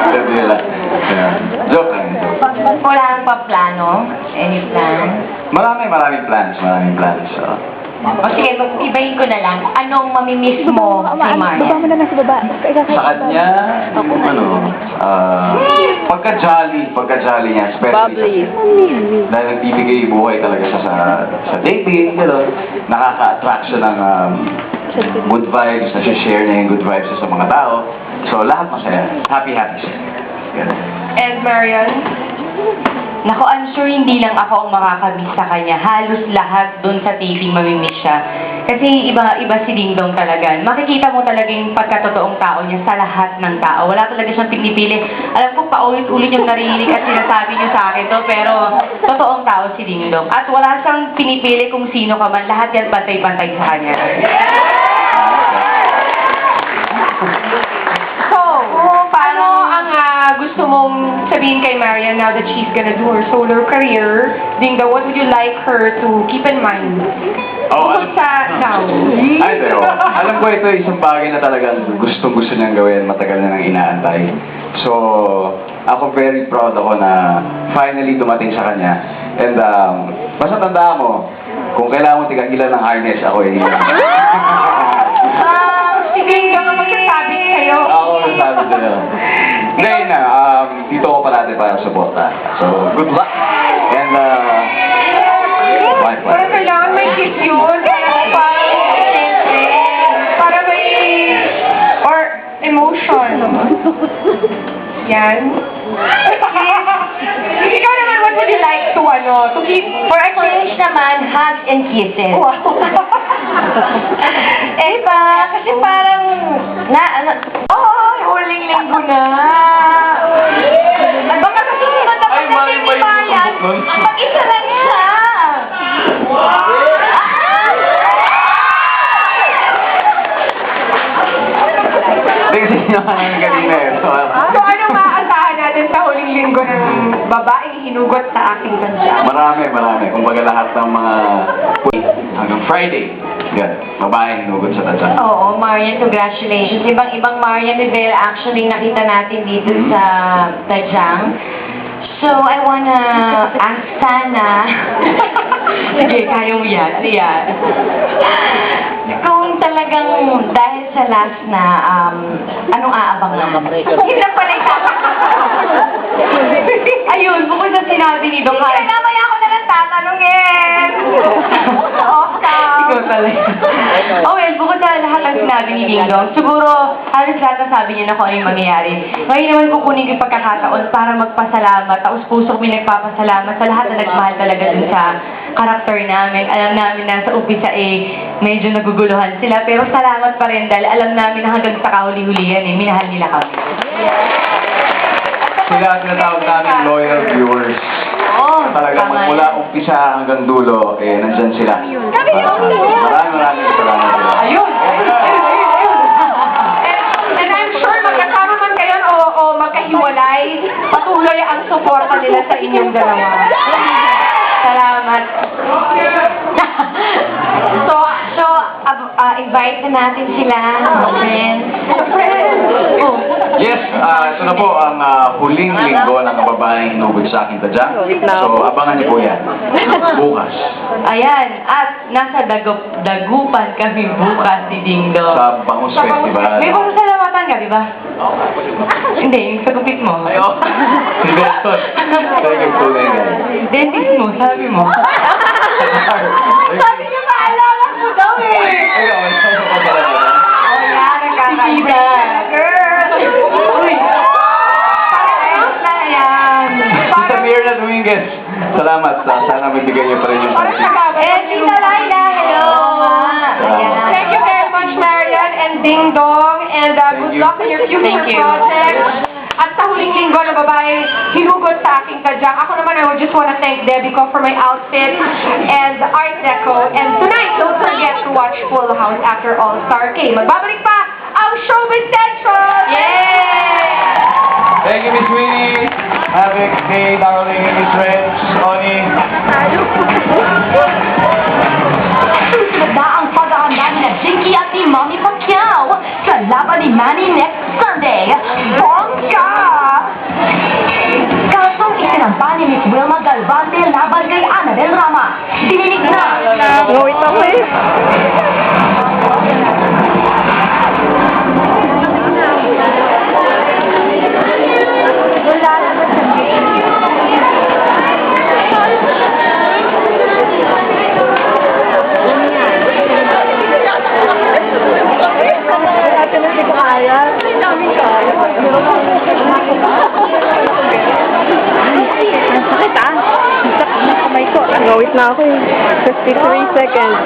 Sabi nila. Yeah. Joke lang. Wala kang pa plano? Any plan? Maraming plans. So, O sige, ibahin ko na lang. Anong mamimiss mo kay Baba Marian? mo na lang sa baba. sa kanya, pagka-jolly niya, especially dahil nagbibigay buhay talaga siya sa dating, gano'n. Nakaka-attract siya ng good vibes, na-share niya yung good vibes sa mga tao. So, lahat masaya. Happy siya. Ganun. And Marian? Naku, I'm sure hindi lang ako ang makakamiss sa kanya. Halos lahat dun sa taping mamimiss siya. Kasi iba si Dingdong talaga. Makikita mo talaga yung pagkatotoong tao niya sa lahat ng tao. Wala talaga siyang pinipili. Alam ko, paulit-ulit yung narinig at sinasabi niyo sa akin to, pero totoong tao si Dingdong. At wala siyang pinipili kung sino ka man. Lahat yan pantay-pantay sa kanya. So, paano ang gusto mong sabihin kay Marian now that she's gonna do her solo career? Dingdong, what would you like her to keep in mind? Bukod sa now. Ay, pero alam ko ito isang bagay na talagang gustong-gusto niyang gawin, matagal na nang inaantay. So, ako very proud ako na finally dumating sa kanya. And basta tandaan mo, kung kailangan mo tigagilan ng harness, ako eh. Si Dingdong ang magsasabi sa'yo. Ako sabi sa'yo. Ngayon na, dito ako parati para suporta. So, good luck. And, bye. Parang kailangan may kiss yun. Para may or emotion. Yan. Ikaw naman, what would you like to keep? For a change naman, hugs and kisses. Wow. Diba? Kasi parang, Huling linggo na. baka kasi sumunod ako Ay, sa mali ba yung Bayan. sumunod nun? Mag-isa na niya. tingnan niyo ang kanina eh. So, So ano maaasahan natin sa huling linggo ng babaeng hinugot sa aking tanda? marami. Kumbaga lahat ng mga hanggang Friday. Yan, babaeng hinugot sa tadya. Oo, Marian, congratulations. Ibang Marian Rivera actually nakita natin dito sa Tajang. So, I wanna ask sana, Sige, kaya mo yan. Yan. kung talagang dahil sa last na, anong aabang naman? Yun lang pala yung Ayun, bukod sa sinabi ni Doc Kaya mamaya ako na lang tatanungin. Off cam. Ikaw talaga. Oh well, bukod sa lahat ng sinabi ni Dingdong, siguro halos lahat na sabi niya na kung ano yung mangyayari. Ngayon naman kukunin ko yung pagkakataon para magpasalamat. Tapos puso ko may nagpapasalamat sa lahat na nagmahal talaga dun sa karakter namin. Alam namin na sa umpisa medyo naguguluhan sila. Pero salamat pa rin dahil alam namin na hanggang sa kahuli-hulihan minahal nila kami. Sila ang tinatawag namin loyal viewers. Oo, Talagang tama mula yan. umpisa hanggang dulo, nandyan sila. Maraming salamat sila. Ayun! And I'm sure magkasama man kayo o magkahiwalay, patuloy ang suporta nila sa inyong dalawa. Salamat. So, invite na natin sila, friends. Oh. Yes, ito na po ang huling linggo ng babaeng hinugod sa aking tadya. So, abangan niyo po yan. Bukas. Ayan, at nasa dagupan kami bukas ni Dingdong. Sa Bangus Festival. May pasalamatan ka, di ba? Hindi, yung sa gupit mo. Ayo. Si Benson. Thank you po na yan. Dentist mo, sabi mo. Sabi niyo maalala ko daw Ayaw, ano pa pala ba? Oh, yan, nagkakaisa. Girl! Uy! Ayos na yan. Si Samira Dominguez. Salamat. Sana mabigyan niyo pa rin yung Parang pansin. nagkakaisa. Eh, Tita Laila, hello. Ayan. Thank you very much, Marian and Ding Dong, and good you. luck in your future Thank you. projects. At sa huling linggo na babae, hinugot sa aking kadyang. Ako naman, I would just want to thank Debbie ko for my outfit and Art Deco. And tonight, don't forget to watch Full House after All-Star K. Magbabalik pa ang Showbiz Central! Yay! Thank you, Miss Winnie. Have a good day, darling, and Miss Reds, Oni. Susunod na ang paghahanda ni Jinky at ni Manny Pacquiao sa laban ni Manny next Sunday. Bongga! Pawit na ako eh. 53 seconds.